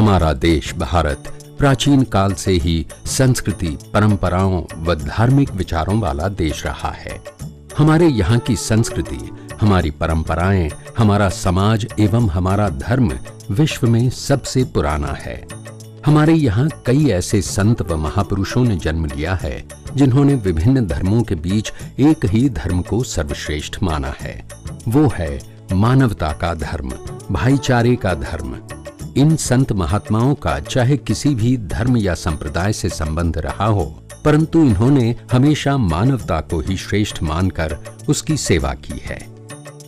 हमारा देश भारत प्राचीन काल से ही संस्कृति, परंपराओं व धार्मिक विचारों वाला देश रहा है। हमारे यहाँ की संस्कृति, हमारी परंपराएं, हमारा समाज एवं हमारा धर्म विश्व में सबसे पुराना है। हमारे यहाँ कई ऐसे संत व महापुरुषों ने जन्म लिया है जिन्होंने विभिन्न धर्मों के बीच एक ही धर्म को सर्वश्रेष्ठ माना है। वो है मानवता का धर्म, भाईचारे का धर्म। इन संत महात्माओं का चाहे किसी भी धर्म या संप्रदाय से संबंध रहा हो, परंतु इन्होंने हमेशा मानवता को ही श्रेष्ठ मानकर उसकी सेवा की है।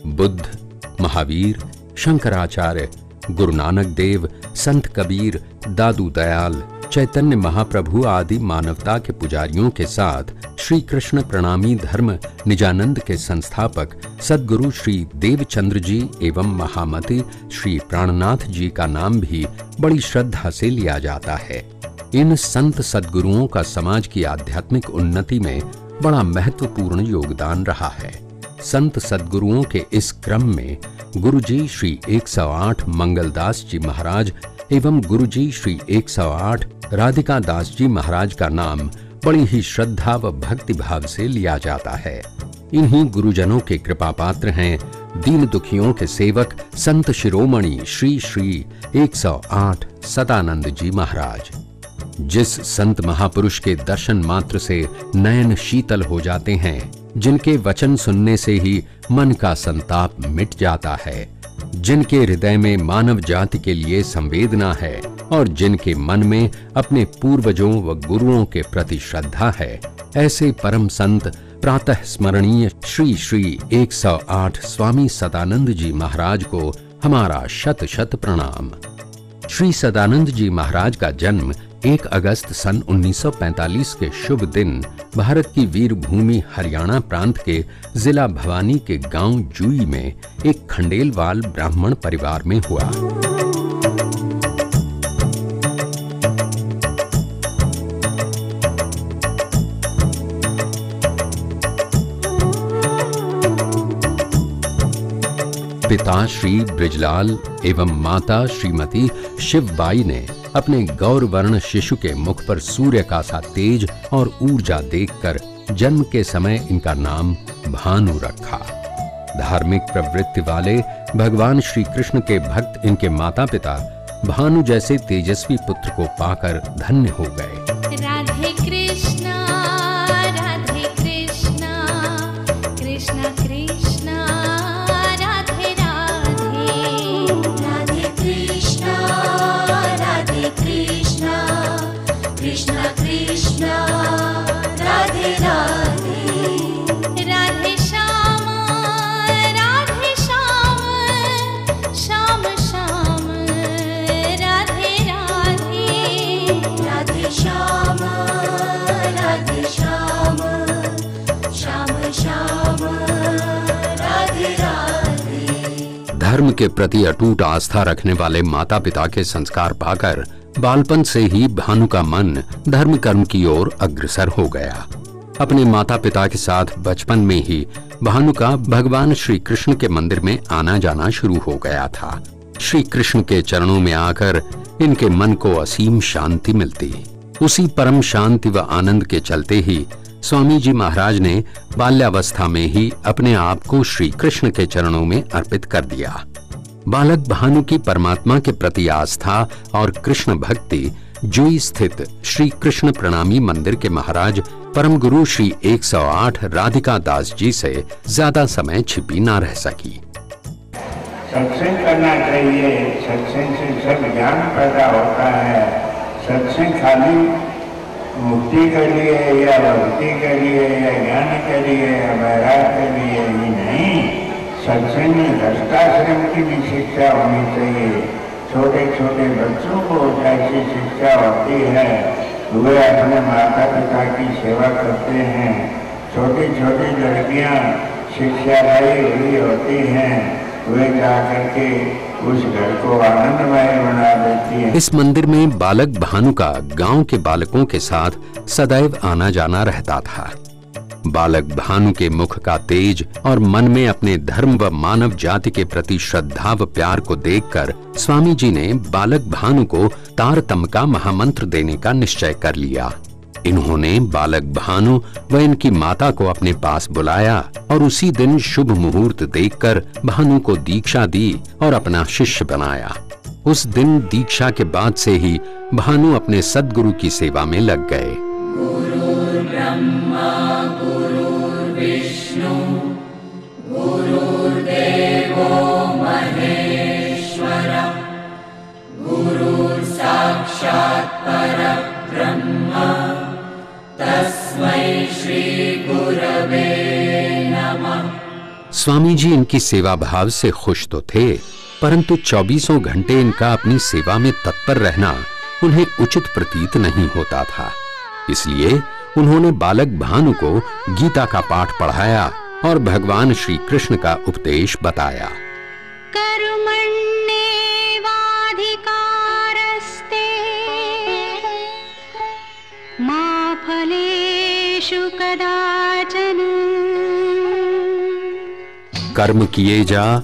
बुद्ध, महावीर, शंकराचार्य, गुरु नानक देव, संत कबीर, दादू दयाल, चैतन्य महाप्रभु आदि मानवता के पुजारियों के साथ श्री कृष्ण प्रणामी धर्म निजानंद के संस्थापक सद्गुरु श्री देवचंद्र जी एवं महामति श्री प्राणनाथ जी का नाम भी बड़ी श्रद्धा से लिया जाता है। इन संत सद्गुरुओं का समाज की आध्यात्मिक उन्नति में बड़ा महत्वपूर्ण योगदान रहा है। संत सद्गुरुओं के इस क्रम में गुरुजी श्री 108 मंगलदास जी महाराज एवं गुरुजी श्री 108 राधिका दास जी महाराज का नाम बड़ी ही श्रद्धा व भक्ति भाव से लिया जाता है। इन्हीं गुरुजनों के कृपा पात्र हैं दीन दुखियों के सेवक संत शिरोमणि श्री श्री 108 सदानंद जी महाराज। जिस संत महापुरुष के दर्शन मात्र से नयन शीतल हो जाते हैं, जिनके वचन सुनने से ही मन का संताप मिट जाता है, जिनके हृदय में मानव जाति के लिए संवेदना है और जिनके मन में अपने पूर्वजों व गुरुओं के प्रति श्रद्धा है, ऐसे परम संत प्रातः स्मरणीय श्री श्री 108 स्वामी सदानंद जी महाराज को हमारा शत शत प्रणाम। श्री सदानंद जी महाराज का जन्म 1 अगस्त सन 1945 के शुभ दिन भारत की वीर भूमि हरियाणा प्रांत के जिला भवानी के गांव जूई में एक खंडेलवाल ब्राह्मण परिवार में हुआ। पिता श्री ब्रिजलाल एवं माता श्रीमती शिवबाई ने अपने गौरवर्ण शिशु के मुख पर सूर्य का सा तेज और ऊर्जा देखकर जन्म के समय इनका नाम भानु रखा। धार्मिक प्रवृत्ति वाले भगवान श्री कृष्ण के भक्त इनके माता पिता भानु जैसे तेजस्वी पुत्र को पाकर धन्य हो गए। राधे कृष्णा कृष्णा कृष्णा राधे राधे, राधे कृष्णा कृष्णा कृष्णा राधे राधे, राधे श्याम श्याम श्याम राधे राधे, राधे श्याम श्याम श्याम राधे राधे। धर्म के प्रति अटूट आस्था रखने वाले माता पिता के संस्कार पाकर बालपन से ही भानु का मन धर्म कर्म की ओर अग्रसर हो गया। अपने माता पिता के साथ बचपन में ही भानु का भगवान श्री कृष्ण के मंदिर में आना जाना शुरू हो गया था। श्री कृष्ण के चरणों में आकर इनके मन को असीम शांति मिलती। उसी परम शांति व आनंद के चलते ही स्वामी जी महाराज ने बाल्यावस्था में ही अपने आप को श्री कृष्ण के चरणों में अर्पित कर दिया। बालक भानु की परमात्मा के प्रति आस्था और कृष्ण भक्ति जूई स्थित श्री कृष्ण प्रणामी मंदिर के महाराज परम गुरु श्री 108 राधिका दास जी से ज्यादा समय छिपी ना रह सकी। सत्संग करना चाहिए, सत्संग से सब ज्ञान पैदा होता है। सत्संग खाली मुक्ति के लिए या भक्ति के लिए या ज्ञान के लिए या वैराग्य के लिए ही नहीं, सत्संग में दष्टाश्रम की भी शिक्षा होनी चाहिए। छोटे छोटे बच्चों को ऐसी शिक्षा होती है, वे अपने माता पिता की सेवा करते हैं। छोटी छोटी लड़कियां शिक्षा लाई हुई होती हैं, वे जाकर के उस घर को आनंदमय बना देती है। इस मंदिर में बालक भानु का गांव के बालकों के साथ सदैव आना जाना रहता था। बालक भानु के मुख का तेज और मन में अपने धर्म व मानव जाति के प्रति श्रद्धा व प्यार को देखकर स्वामी जी ने बालक भानु को तारतम का महामंत्र देने का निश्चय कर लिया। इन्होंने बालक भानु व इनकी माता को अपने पास बुलाया और उसी दिन शुभ मुहूर्त देखकर भानु को दीक्षा दी और अपना शिष्य बनाया। उस दिन दीक्षा के बाद से ही भानु अपने सद्गुरु की सेवा में लग गए। गुरुर्ब्रह्मा गुरुर्विष्णु गुरुर्देवो महेश्वरः गुरुर्साक्षात् परब्रह्म तस्मै श्री गुरवे नमः। स्वामी जी इनकी सेवा भाव से खुश तो थे, परंतु 24 घंटे इनका अपनी सेवा में तत्पर रहना उन्हें उचित प्रतीत नहीं होता था। इसलिए उन्होंने बालक भानु को गीता का पाठ पढ़ाया और भगवान श्री कृष्ण का उपदेश बताया। कर्मण्येवाधिकारस्ते मा फलेषु कदाचन। कर्म किए जा,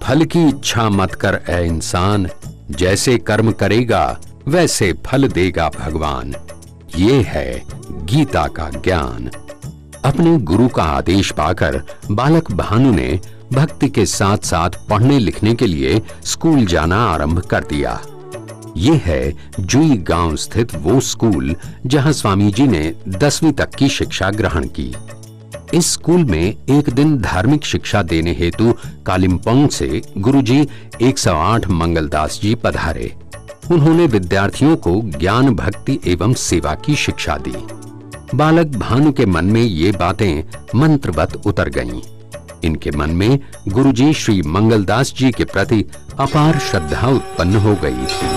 फल की इच्छा मत कर ऐ इंसान, जैसे कर्म करेगा वैसे फल देगा भगवान। ये है गीता का ज्ञान। अपने गुरु का आदेश पाकर बालक भानु ने भक्ति के साथ साथ पढ़ने लिखने के लिए स्कूल जाना आरंभ कर दिया। ये है जुई गांव स्थित वो स्कूल जहां स्वामी जी ने 10वीं तक की शिक्षा ग्रहण की। इस स्कूल में एक दिन धार्मिक शिक्षा देने हेतु कालिम्पोंग से गुरुजी 108 मंगलदास जी पधारे। उन्होंने विद्यार्थियों को ज्ञान भक्ति एवं सेवा की शिक्षा दी। बालक भानु के मन में ये बातें मंत्रवत उतर गईं। इनके मन में गुरुजी श्री मंगलदास जी के प्रति अपार श्रद्धा उत्पन्न हो गई थी।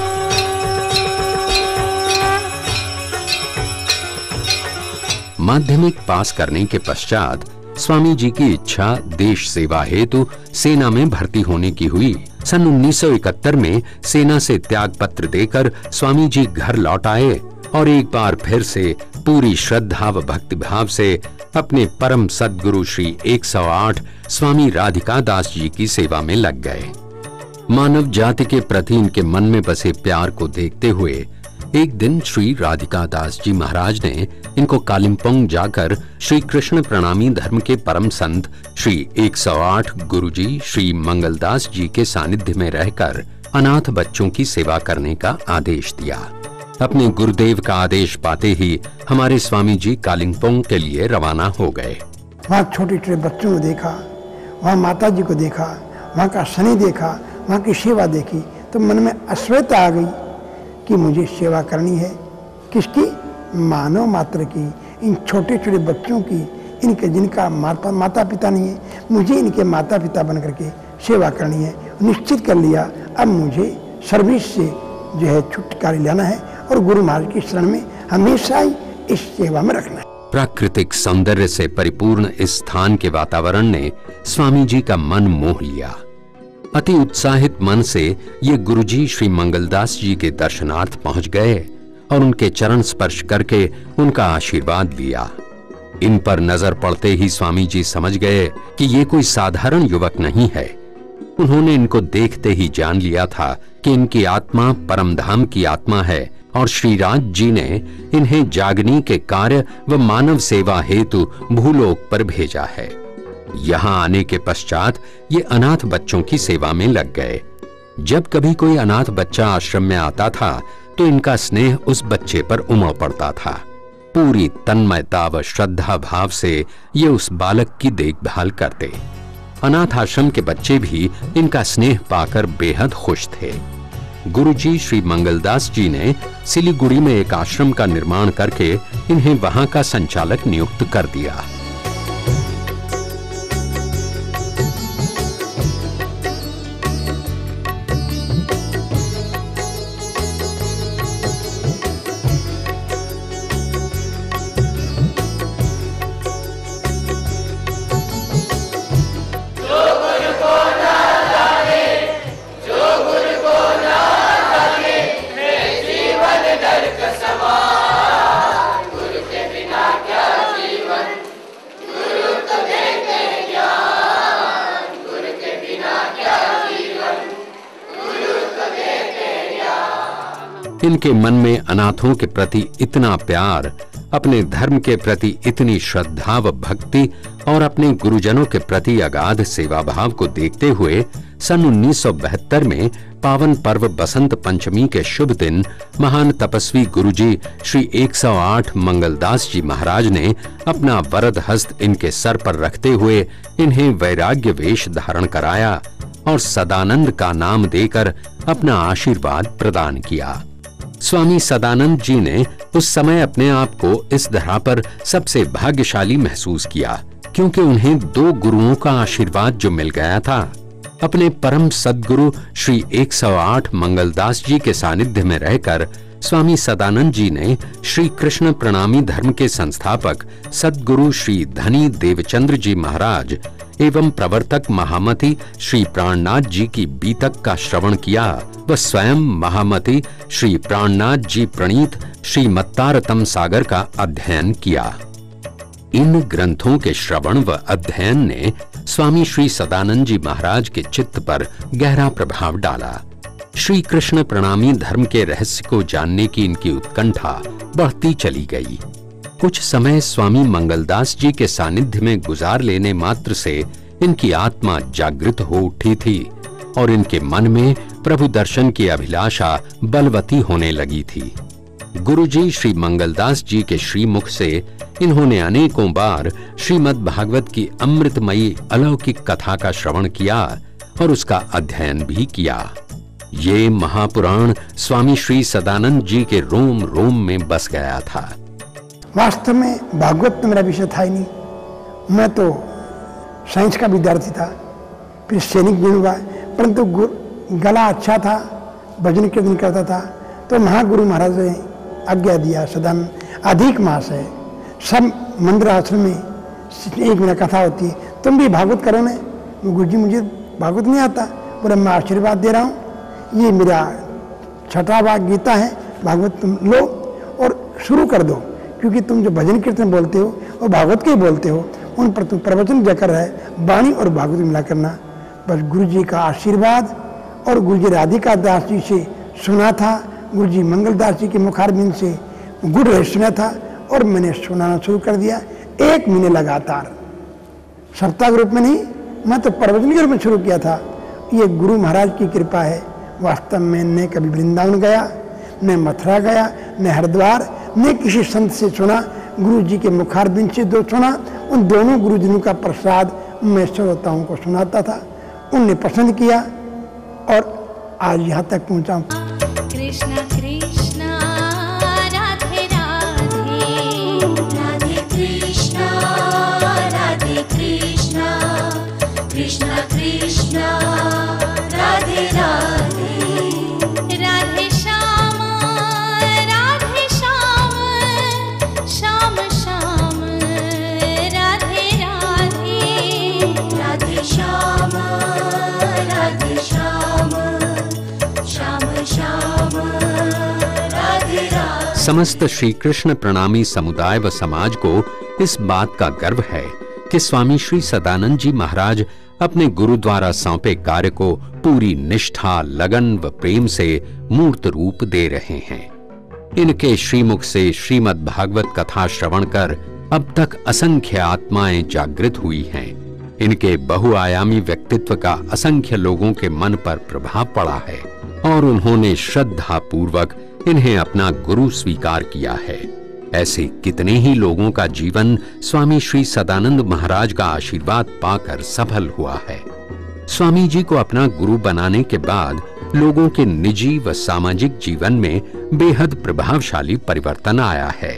माध्यमिक पास करने के पश्चात स्वामी जी की इच्छा देश सेवा हेतु सेना में भर्ती होने की हुई। सन 1971 में सेना से त्याग पत्र देकर स्वामी जी घर लौट आए और एक बार फिर से पूरी श्रद्धा व भक्ति भाव से अपने परम सद्गुरु श्री 108 स्वामी राधिका दास जी की सेवा में लग गए। मानव जाति के प्रति इनके मन में बसे प्यार को देखते हुए एक दिन श्री राधिका दास जी महाराज ने इनको कालिम्पोंग जाकर श्री कृष्ण प्रणामी धर्म के परम संत श्री 108 गुरुजी श्री मंगलदास जी के सानिध्य में रहकर अनाथ बच्चों की सेवा करने का आदेश दिया। अपने गुरुदेव का आदेश पाते ही हमारे स्वामी जी कालिम्पोंग के लिए रवाना हो गए। वहाँ छोटे छोटे बच्चों को देखा, वहाँ माता जी को देखा, वहाँ का शनि देखा, वहाँ की सेवा देखी तो मन में अश्वेता आ गई कि मुझे सेवा करनी है। किसकी? मानव मात्र की, इन छोटे छोटे बच्चों की, इनके जिनका माता पिता नहीं है, मुझे इनके माता पिता बन करके सेवा करनी है। निश्चित कर लिया अब मुझे सर्विस से जो है छुटकारा लेना है और गुरु महाराज की शरण में हमेशा ही इस सेवा में रखना है। प्राकृतिक सौंदर्य से परिपूर्ण इस स्थान के वातावरण ने स्वामी जी का मन मोह लिया। अति उत्साहित मन से ये गुरुजी श्री मंगलदास जी के दर्शनार्थ पहुंच गए और उनके चरण स्पर्श करके उनका आशीर्वाद लिया। इन पर नजर पड़ते ही स्वामी जी समझ गए कि ये कोई साधारण युवक नहीं है। उन्होंने इनको देखते ही जान लिया था कि इनकी आत्मा परमधाम की आत्मा है और श्रीराज जी ने इन्हें जागनी के कार्य व मानव सेवा हेतु भूलोक पर भेजा है। यहाँ आने के पश्चात ये अनाथ बच्चों की सेवा में लग गए। जब कभी कोई अनाथ बच्चा आश्रम में आता था तो इनका स्नेह उस बच्चे पर उमड़ पड़ता था। पूरी तन्मयता व श्रद्धा भाव से ये उस बालक की देखभाल करते। अनाथ आश्रम के बच्चे भी इनका स्नेह पाकर बेहद खुश थे। गुरुजी श्री मंगलदास जी ने सिलीगुड़ी में एक आश्रम का निर्माण करके इन्हें वहां का संचालक नियुक्त कर दिया। इनके मन में अनाथों के प्रति इतना प्यार, अपने धर्म के प्रति इतनी श्रद्धा व भक्ति और अपने गुरुजनों के प्रति अगाध सेवा भाव को देखते हुए सन 1972 में पावन पर्व बसंत पंचमी के शुभ दिन महान तपस्वी गुरुजी श्री 108 मंगलदास जी महाराज ने अपना वरद हस्त इनके सर पर रखते हुए इन्हें वैराग्य वेश धारण कराया और सदानंद का नाम देकर अपना आशीर्वाद प्रदान किया। स्वामी सदानंद जी ने उस समय अपने आप को इस धरा पर सबसे भाग्यशाली महसूस किया, क्योंकि उन्हें 2 गुरुओं का आशीर्वाद जो मिल गया था। अपने परम सद्गुरु श्री 108 मंगलदास जी के सानिध्य में रहकर स्वामी सदानंद जी ने श्री कृष्ण प्रणामी धर्म के संस्थापक सद्गुरु श्री धनी देवचंद्र जी महाराज एवं प्रवर्तक महामति श्री प्राणनाथ जी की बीतक का श्रवण किया व स्वयं महामति श्री प्राणनाथ जी प्रणीत श्री मत्तारतम सागर का अध्ययन किया। इन ग्रंथों के श्रवण व अध्ययन ने स्वामी श्री सदानंद जी महाराज के चित्त पर गहरा प्रभाव डाला। श्री कृष्ण प्रणामी धर्म के रहस्य को जानने की इनकी उत्कंठा बढ़ती चली गई। कुछ समय स्वामी मंगलदास जी के सानिध्य में गुजार लेने मात्र से इनकी आत्मा जागृत हो उठी थी और इनके मन में प्रभु दर्शन की अभिलाषा बलवती होने लगी थी। गुरुजी श्री मंगलदास जी के श्रीमुख से इन्होंने अनेकों बार श्रीमद् भागवत की अमृतमयी अलौकिक कथा का श्रवण किया और उसका अध्ययन भी किया। ये महापुराण स्वामी श्री सदानंद जी के रोम रोम में बस गया था। वास्तव में भागवत तो मेरा विषय था ही नहीं। मैं तो साइंस का विद्यार्थी था, फिर सैनिक भी हुआ, परंतु गला अच्छा था, भजन कीर्तन करता था। तो महागुरु महाराज ने आज्ञा दिया, सदानंद अधिक मास है, सब मंदिर आश्रम में 1 महीना कथा होती है, तुम भी भागवत करो ना। गुरु जी मुझे भागवत नहीं आता, बोले मैं आशीर्वाद दे रहा हूँ, ये मेरा 6वां भाग गीता है, भागवत तुम लो और शुरू कर दो, क्योंकि तुम जो भजन कीर्तन बोलते हो और भागवत के बोलते हो, उन पर तुम प्रवचन जाकर है, वाणी और भागवत मिला करना। बस गुरु जी का आशीर्वाद और गुरु जी राधिका दास जी से सुना था, गुरु जी मंगलदास जी के मुखारबिंद से गुड़ रहस्य सुना था और मैंने सुनाना शुरू कर दिया। 1 महीने लगातार, सप्ताह के रूप में नहीं, मैं तो प्रवचन के रूप में शुरू किया था। ये गुरु महाराज की कृपा है। वास्तव में न कभी वृंदावन गया, न मथुरा गया, न हरिद्वार, न किसी संत से सुना, गुरु जी के मुखारबिंद से जो सुना, उन दोनों गुरुजनों का प्रसाद मैं श्रोताओं को सुनाता था। उनने पसंद किया और आज यहाँ तक पहुँचा। कृष्ण कृष्ण राधे राधे, राधे कृष्ण राधे कृष्ण, कृष्ण कृष्ण राधे राधे, राधे श्याम श्याम श्याम राधे राधे, राधे श्याम श्याम श्याम राधे राधे। समस्त श्री कृष्ण प्रणामी समुदाय व समाज को इस बात का गर्व है कि स्वामी श्री सदानंद जी महाराज अपने गुरु द्वारा सौंपे कार्य को पूरी निष्ठा, लगन व प्रेम से मूर्त रूप दे रहे हैं। इनके श्रीमुख से श्रीमद् भागवत कथा श्रवण कर अब तक असंख्य आत्माएं जागृत हुई हैं। इनके बहुआयामी व्यक्तित्व का असंख्य लोगों के मन पर प्रभाव पड़ा है और उन्होंने श्रद्धा पूर्वक इन्हें अपना गुरु स्वीकार किया है। ऐसे कितने ही लोगों का जीवन स्वामी श्री सदानंद महाराज का आशीर्वाद पाकर सफल हुआ है। स्वामी जी को अपना गुरु बनाने के बाद लोगों के निजी व सामाजिक जीवन में बेहद प्रभावशाली परिवर्तन आया है।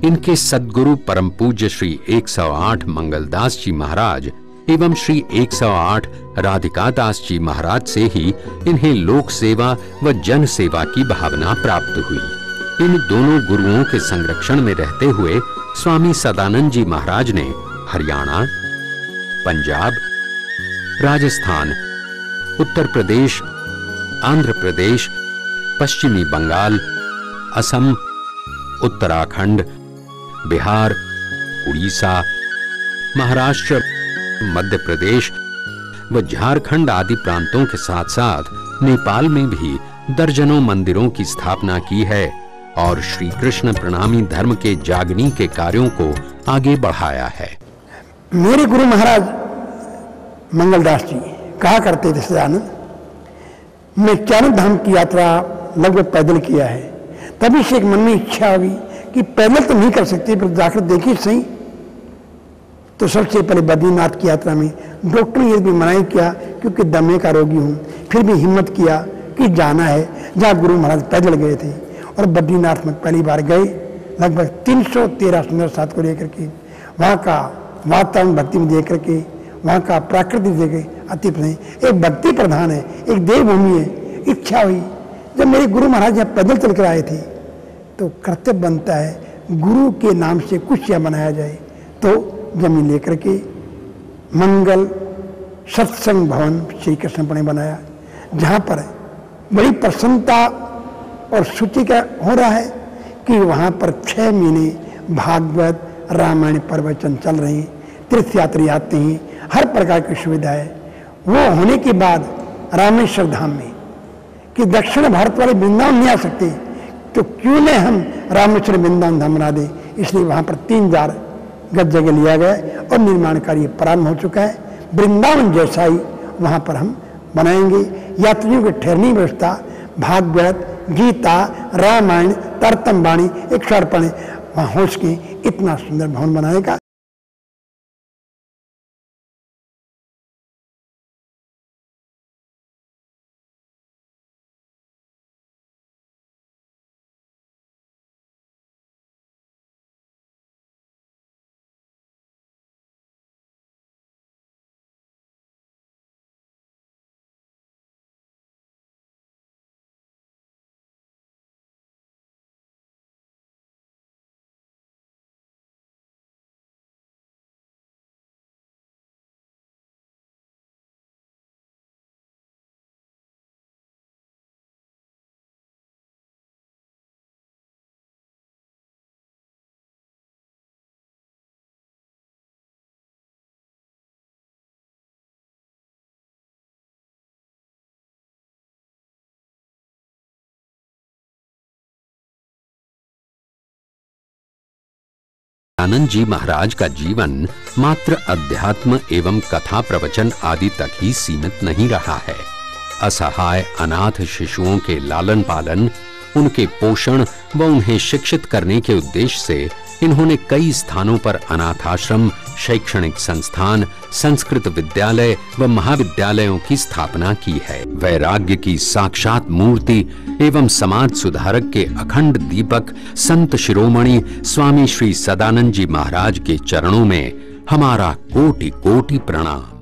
इनके सद्गुरु परम पूज्य श्री 108 मंगलदास जी महाराज एवं श्री 108 राधिका दास जी महाराज से ही इन्हें लोक सेवा व जन सेवा की भावना प्राप्त हुई। इन दोनों गुरुओं के संरक्षण में रहते हुए स्वामी सदानंद जी महाराज ने हरियाणा, पंजाब, राजस्थान, उत्तर प्रदेश, आंध्र प्रदेश, पश्चिमी बंगाल, असम, उत्तराखंड, बिहार, उड़ीसा, महाराष्ट्र, मध्य प्रदेश व झारखंड आदि प्रांतों के साथ साथ नेपाल में भी दर्जनों मंदिरों की स्थापना की है और श्री कृष्ण प्रणामी धर्म के जागनी के कार्यों को आगे बढ़ाया है। मेरे गुरु महाराज मंगलदास जी कहा करते थे सदानंद, मैं चारों धाम की यात्रा लगभग पैदल किया है। तभी से एक मन में इच्छा हुई कि पैदल तो नहीं कर सकते, पर जाकर देखिए सही। तो सबसे पहले बद्रीनाथ की यात्रा में डॉक्टर ने ये भी मनाही किया, क्योंकि दमे का रोगी हूँ, फिर भी हिम्मत किया कि जाना है, जहाँ गुरु महाराज पैदल गए थे। और बद्रीनाथ में पहली बार गए, लगभग 313 सुंदर साथ को लेकर के, वहाँ का वातावरण भक्ति में देख करके, वहाँ का प्राकृतिक देखे अति प्रधान, एक भक्ति प्रधान है, एक देवभूमि है। इच्छा हुई जब मेरे गुरु महाराज यहाँ पैदल चल कर आए थे, तो कर्तव्य बनता है गुरु के नाम से कुछ या बनाया जाए। तो जमीन लेकर के मंगल सत्संग भवन श्री कृष्ण ने बनाया, जहाँ पर बड़ी प्रसन्नता और सूची का हो रहा है कि वहाँ पर 6 महीने भागवत रामायण प्रवचन चल रहे हैं, तीर्थयात्री आते हैं, हर प्रकार की सुविधा है। वो होने के बाद रामेश्वर धाम में कि दक्षिण भारत वाले वृंदावन नहीं आ सकते, तो क्यों न हम रामेश्वर वृंदावन धाम बना दें। इसलिए वहाँ पर 3000 गज जगह लिया गया और निर्माण कार्य प्रारंभ हो चुका है। वृंदावन जैसा ही वहाँ पर हम बनाएंगे। यात्रियों की ठहरने की व्यवस्था, भागवत गीता रामायण तरतम वाणी एक क्षण वहाँ हो सके, इतना सुंदर भवन बनाएगा। आनंद जी महाराज का जीवन मात्र अध्यात्म एवं कथा प्रवचन आदि तक ही सीमित नहीं रहा है। असहाय अनाथ शिशुओं के लालन पालन, उनके पोषण व उन्हें शिक्षित करने के उद्देश्य से इन्होंने कई स्थानों पर अनाथाश्रम, शैक्षणिक संस्थान, संस्कृत विद्यालय व महाविद्यालयों की स्थापना की है। वैराग्य की साक्षात मूर्ति एवं समाज सुधारक के अखंड दीपक संत शिरोमणि स्वामी श्री सदानंद जी महाराज के चरणों में हमारा कोटि कोटि प्रणाम।